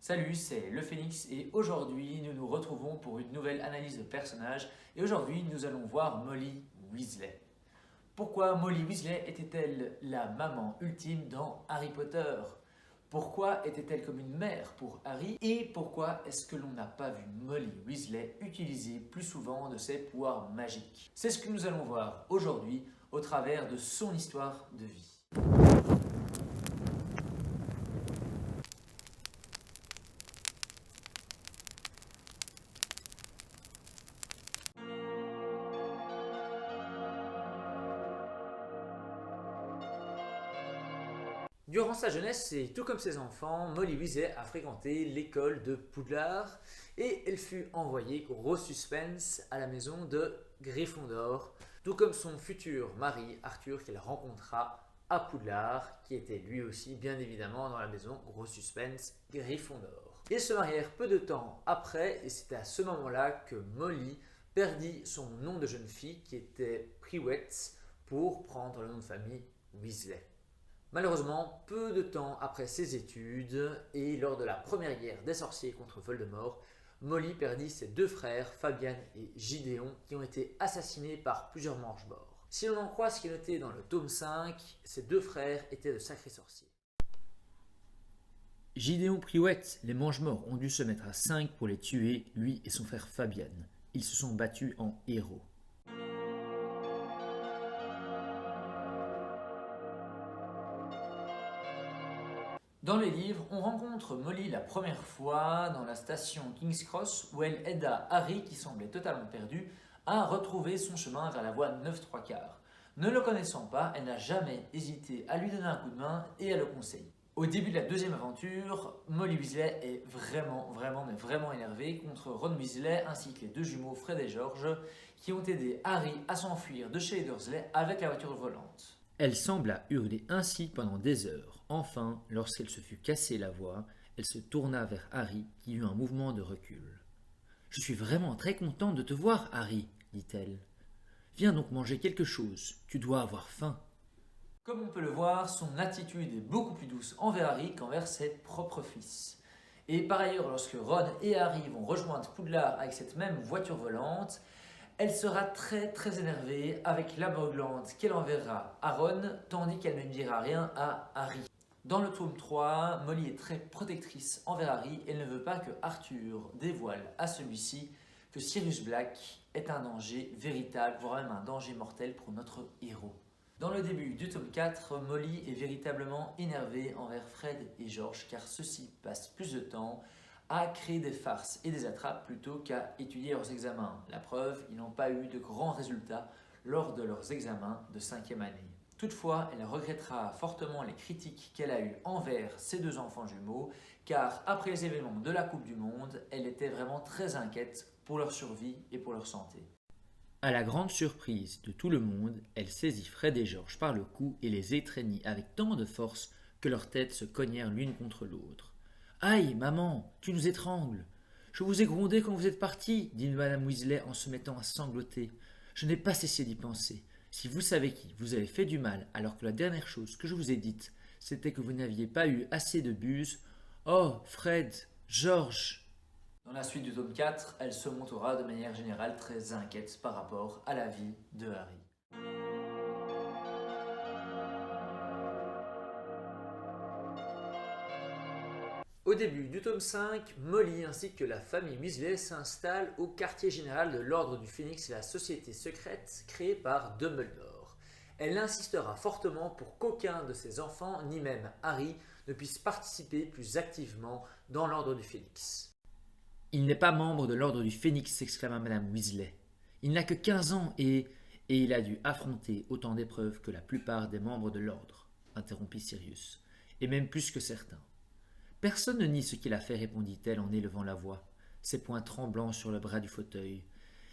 Salut, c'est le Phénix et aujourd'hui nous nous retrouvons pour une nouvelle analyse de personnage et aujourd'hui nous allons voir Molly Weasley. Pourquoi Molly Weasley était-elle la maman ultime dans Harry Potter? Pourquoi était-elle comme une mère pour Harry? Et pourquoi est-ce que l'on n'a pas vu Molly Weasley utiliser plus souvent de ses pouvoirs magiques? C'est ce que nous allons voir aujourd'hui au travers de son histoire de vie. Durant sa jeunesse, et tout comme ses enfants, Molly Weasley a fréquenté l'école de Poudlard et elle fut envoyée, gros suspense, à la maison de Gryffondor, tout comme son futur mari Arthur qu'elle rencontra à Poudlard, qui était lui aussi bien évidemment dans la maison, gros suspense, Gryffondor. Ils se marièrent peu de temps après et c'était à ce moment-là que Molly perdit son nom de jeune fille qui était Priwet pour prendre le nom de famille Weasley. Malheureusement, peu de temps après ses études et lors de la première guerre des sorciers contre Voldemort, Molly perdit ses deux frères, Fabian et Gideon, qui ont été assassinés par plusieurs Mangemorts. Si l'on en croit ce qui est noté dans le tome 5, ces deux frères étaient de sacrés sorciers. Gideon Priwet, les Mangemorts ont dû se mettre à 5 pour les tuer, lui et son frère Fabian. Ils se sont battus en héros. Dans les livres, on rencontre Molly la première fois dans la station King's Cross où elle aida Harry, qui semblait totalement perdu, à retrouver son chemin vers la voie 9/3. Ne le connaissant pas, elle n'a jamais hésité à lui donner un coup de main et à le conseiller. Au début de la deuxième aventure, Molly Weasley est vraiment énervée contre Ron Weasley ainsi que les deux jumeaux Fred et George qui ont aidé Harry à s'enfuir de chez les Dursley avec la voiture volante. Elle sembla hurler ainsi pendant des heures. Enfin, lorsqu'elle se fut cassée la voix, elle se tourna vers Harry qui eut un mouvement de recul. « Je suis vraiment très contente de te voir, Harry, dit-elle. Viens donc manger quelque chose, tu dois avoir faim. » Comme on peut le voir, son attitude est beaucoup plus douce envers Harry qu'envers ses propres fils. Et par ailleurs, lorsque Ron et Harry vont rejoindre Poudlard avec cette même voiture volante, elle sera très énervée avec l'aveuglante qu'elle enverra à Ron, tandis qu'elle ne dira rien à Harry. Dans le tome 3, Molly est très protectrice envers Harry et elle ne veut pas que Arthur dévoile à celui-ci que Sirius Black est un danger véritable, voire même un danger mortel pour notre héros. Dans le début du tome 4, Molly est véritablement énervée envers Fred et George car ceux-ci passent plus de temps à créer des farces et des attrapes plutôt qu'à étudier leurs examens. La preuve, ils n'ont pas eu de grands résultats lors de leurs examens de 5e année. Toutefois, elle regrettera fortement les critiques qu'elle a eues envers ses deux enfants jumeaux car après les événements de la Coupe du Monde, elle était vraiment très inquiète pour leur survie et pour leur santé. À la grande surprise de tout le monde, elle saisit Fred et George par le cou et les étreignit avec tant de force que leurs têtes se cognèrent l'une contre l'autre. « Aïe, maman, tu nous étrangles !»« Je vous ai grondé quand vous êtes partis, dit madame Weasley en se mettant à sangloter. Je n'ai pas cessé d'y penser. Si vous savez qui vous avez fait du mal alors que la dernière chose que je vous ai dite, c'était que vous n'aviez pas eu assez de buse. Oh, Fred, George !» Dans la suite du tome 4, elle se montrera de manière générale très inquiète par rapport à la vie de Harry. Au début du tome 5, Molly ainsi que la famille Weasley s'installent au quartier général de l'Ordre du Phénix et la société secrète créée par Dumbledore. Elle insistera fortement pour qu'aucun de ses enfants, ni même Harry, ne puisse participer plus activement dans l'Ordre du Phénix. « Il n'est pas membre de l'ordre du Phénix, s'exclama madame Weasley. Il n'a que 15 ans et il a dû affronter autant d'épreuves que la plupart des membres de l'ordre, interrompit Sirius, et même plus que certains. Personne ne nie ce qu'il a fait, répondit-elle en élevant la voix, ses poings tremblants sur le bras du fauteuil.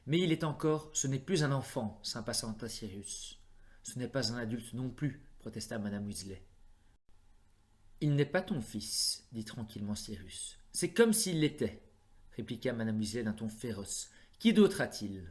Mais il est encore, ce n'est plus un enfant, s'impatienta Sirius. Ce n'est pas un adulte non plus, protesta madame Weasley. Il n'est pas ton fils, dit tranquillement Sirius. C'est comme s'il l'était, répliqua madame Weasley d'un ton féroce. Qui d'autre a-t-il?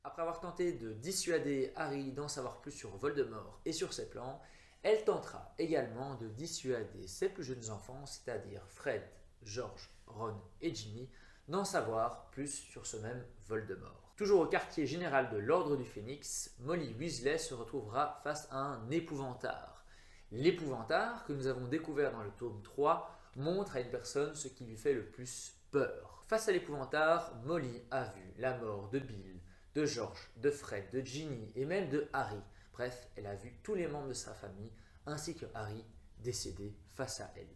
Après avoir tenté de dissuader Harry d'en savoir plus sur Voldemort et sur ses plans, elle tentera également de dissuader ses plus jeunes enfants, c'est-à-dire Fred George, Ron et Ginny d'en savoir plus sur ce même Voldemort. Toujours au quartier général de l'Ordre du Phénix, Molly Weasley se retrouvera face à un épouvantard. L'épouvantard, que nous avons découvert dans le tome 3, montre à une personne ce qui lui fait le plus peur. Face à l'épouvantard, Molly a vu la mort de Bill, de George, de Fred, de Ginny et même de Harry. Bref, elle a vu tous les membres de sa famille, ainsi que Harry, décédés face à elle.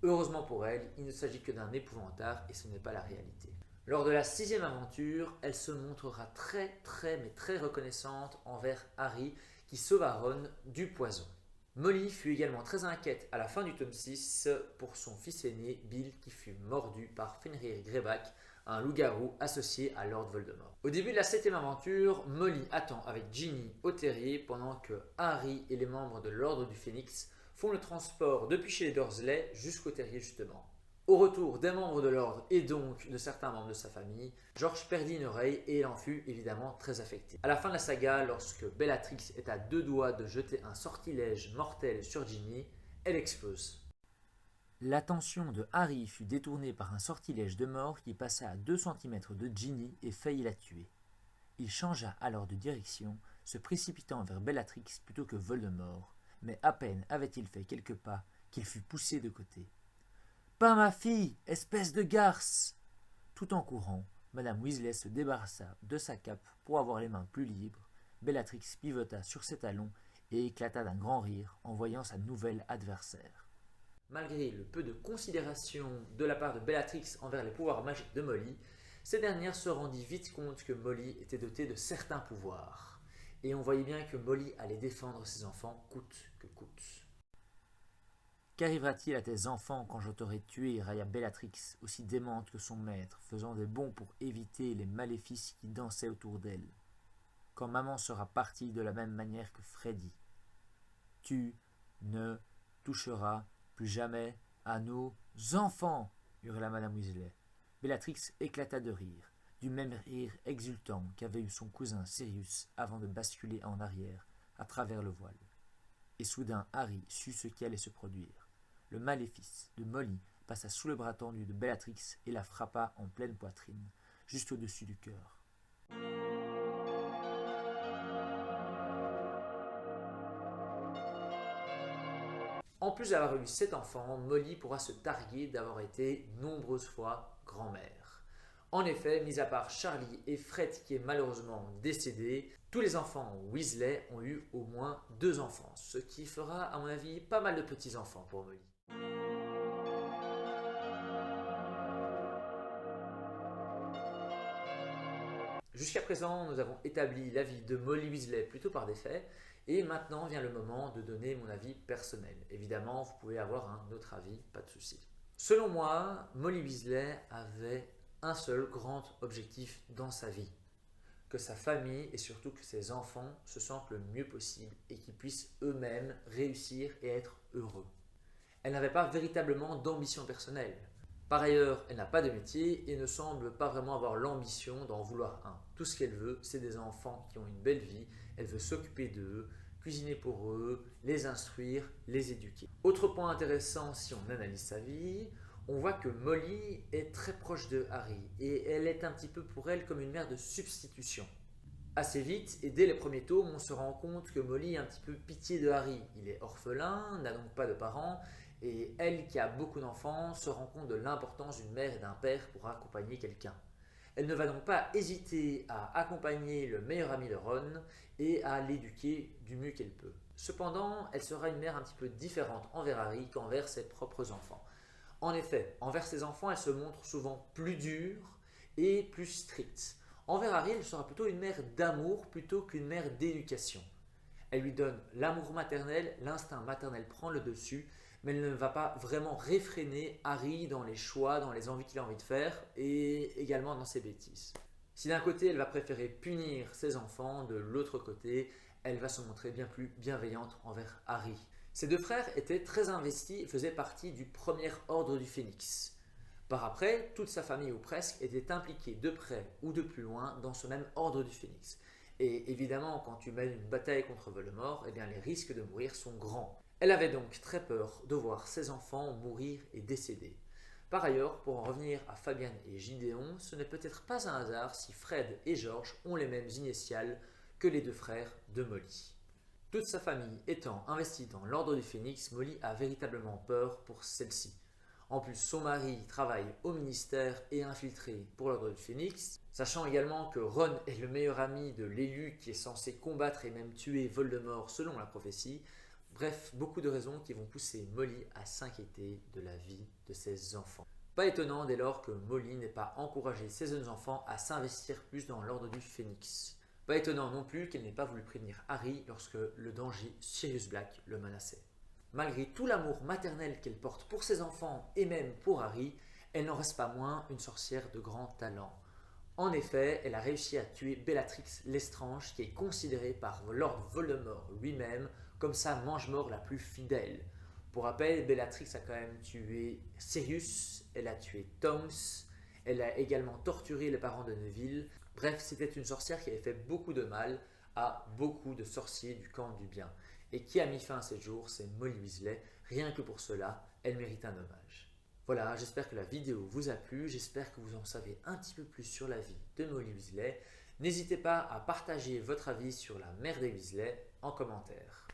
Heureusement pour elle, il ne s'agit que d'un épouvantard et ce n'est pas la réalité. Lors de la 6e aventure, elle se montrera très reconnaissante envers Harry qui sauva Ron du poison. Molly fut également très inquiète à la fin du tome 6 pour son fils aîné Bill qui fut mordu par Fenrir Greyback, un loup-garou associé à Lord Voldemort. Au début de la 7e aventure, Molly attend avec Ginny au terrier pendant que Harry et les membres de l'Ordre du Phénix font le transport depuis chez les Dursley jusqu'au terrier justement. Au retour des membres de l'ordre et donc de certains membres de sa famille, George perdit une oreille et il en fut évidemment très affecté. À la fin de la saga, lorsque Bellatrix est à 2 doigts de jeter un sortilège mortel sur Ginny, elle explose. L'attention de Harry fut détournée par un sortilège de mort qui passa à 2 cm de Ginny et faillit la tuer. Il changea alors de direction, se précipitant vers Bellatrix plutôt que Voldemort, mais à peine avait-il fait quelques pas qu'il fut poussé de côté. « Pas ma fille, espèce de garce !» Tout en courant, Madame Weasley se débarrassa de sa cape pour avoir les mains plus libres. Bellatrix pivota sur ses talons et éclata d'un grand rire en voyant sa nouvelle adversaire. Malgré le peu de considération de la part de Bellatrix envers les pouvoirs magiques de Molly, cette dernière se rendit vite compte que Molly était dotée de certains pouvoirs. Et on voyait bien que Molly allait défendre ses enfants coûte que coûte. Qu'arrivera-t-il à tes enfants quand je t'aurai tué, railla Bellatrix, aussi démente que son maître, faisant des bonds pour éviter les maléfices qui dansaient autour d'elle. Quand maman sera partie de la même manière que Freddy. Tu ne toucheras plus jamais à nos enfants, hurla Madame Weasley. Bellatrix éclata de rire, du même rire exultant qu'avait eu son cousin Sirius avant de basculer en arrière à travers le voile. Et soudain Harry sut ce qui allait se produire. Le maléfice de Molly passa sous le bras tendu de Bellatrix et la frappa en pleine poitrine, juste au-dessus du cœur. En plus d'avoir eu 7 enfants, Molly pourra se targuer d'avoir été nombreuses fois grand-mère. En effet, mis à part Charlie et Fred qui est malheureusement décédé, tous les enfants Weasley ont eu au moins 2 enfants, ce qui fera à mon avis pas mal de petits-enfants pour Molly. Jusqu'à présent, nous avons établi l'avis de Molly Weasley plutôt par des faits, et maintenant vient le moment de donner mon avis personnel. Évidemment, vous pouvez avoir un autre avis, pas de souci. Selon moi, Molly Weasley avait un seul grand objectif dans sa vie, que sa famille et surtout que ses enfants se sentent le mieux possible et qu'ils puissent eux-mêmes réussir et être heureux. Elle n'avait pas véritablement d'ambition personnelle. Par ailleurs, elle n'a pas de métier et ne semble pas vraiment avoir l'ambition d'en vouloir un. Tout ce qu'elle veut, c'est des enfants qui ont une belle vie, elle veut s'occuper d'eux, cuisiner pour eux, les instruire, les éduquer. Autre point intéressant si on analyse sa vie, on voit que Molly est très proche de Harry et elle est un petit peu pour elle comme une mère de substitution. Assez vite et dès les premiers tomes, on se rend compte que Molly a un petit peu pitié de Harry. Il est orphelin, n'a donc pas de parents et elle qui a beaucoup d'enfants se rend compte de l'importance d'une mère et d'un père pour accompagner quelqu'un. Elle ne va donc pas hésiter à accompagner le meilleur ami de Ron et à l'éduquer du mieux qu'elle peut. Cependant, elle sera une mère un petit peu différente envers Harry qu'envers ses propres enfants. En effet, envers ses enfants, elle se montre souvent plus dure et plus stricte. Envers Harry, elle sera plutôt une mère d'amour plutôt qu'une mère d'éducation. Elle lui donne l'amour maternel, l'instinct maternel prend le dessus, mais elle ne va pas vraiment réfréner Harry dans les choix, dans les envies qu'il a envie de faire et également dans ses bêtises. Si d'un côté elle va préférer punir ses enfants, de l'autre côté elle va se montrer bien plus bienveillante envers Harry. Ses 2 frères étaient très investis et faisaient partie du premier ordre du Phénix. Par après, toute sa famille ou presque était impliquée de près ou de plus loin dans ce même ordre du Phénix. Et évidemment, quand tu mènes une bataille contre Voldemort, eh bien, les risques de mourir sont grands. Elle avait donc très peur de voir ses enfants mourir et décéder. Par ailleurs, pour en revenir à Fabienne et Gideon, ce n'est peut-être pas un hasard si Fred et George ont les mêmes initiales que les deux frères de Molly. Toute sa famille étant investie dans l'Ordre du Phénix, Molly a véritablement peur pour celle-ci. En plus, son mari travaille au ministère et est infiltré pour l'Ordre du Phénix, sachant également que Ron est le meilleur ami de l'élu qui est censé combattre et même tuer Voldemort selon la prophétie. Bref, beaucoup de raisons qui vont pousser Molly à s'inquiéter de la vie de ses enfants. Pas étonnant dès lors que Molly n'ait pas encouragé ses jeunes enfants à s'investir plus dans l'Ordre du Phénix. Pas étonnant non plus qu'elle n'ait pas voulu prévenir Harry lorsque le danger Sirius Black le menaçait. Malgré tout l'amour maternel qu'elle porte pour ses enfants et même pour Harry, elle n'en reste pas moins une sorcière de grand talent. En effet, elle a réussi à tuer Bellatrix Lestrange, qui est considérée par Lord Voldemort lui-même comme sa mange-mort la plus fidèle. Pour rappel, Bellatrix a quand même tué Sirius, elle a tué Tonks, elle a également torturé les parents de Neville. Bref, c'était une sorcière qui avait fait beaucoup de mal à beaucoup de sorciers du camp du bien. Et qui a mis fin à ses jours, c'est Molly Weasley. Rien que pour cela, elle mérite un hommage. Voilà, j'espère que la vidéo vous a plu, j'espère que vous en savez un petit peu plus sur la vie de Molly Weasley. N'hésitez pas à partager votre avis sur la mère des Weasley en commentaire.